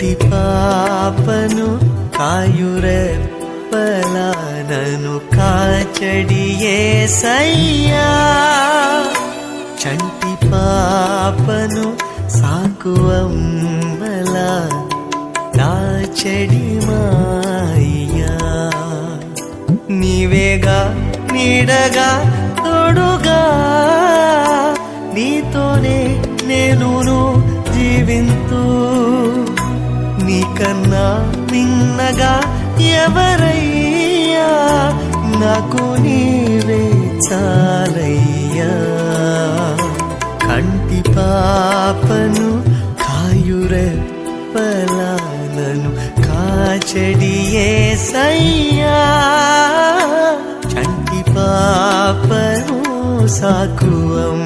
కంటి పాపను కాయురెప్పలా నన్ను కాచడి యేసయ్యా. చంటి పాపను సాకువమ్మలా దాచడి మాయ్యా. నీవేగా నీడగా తోడుగా నీతోనే నేనును జీవింతూ. నీకన్నా మిన్నగా ఎవరయ్యా నాకు నీవే చాలయ్యా. కంటి పాపను కాయురెప్పలా నన్ను కాచడి యేసయ్యా. చంటి పాపను సాకువం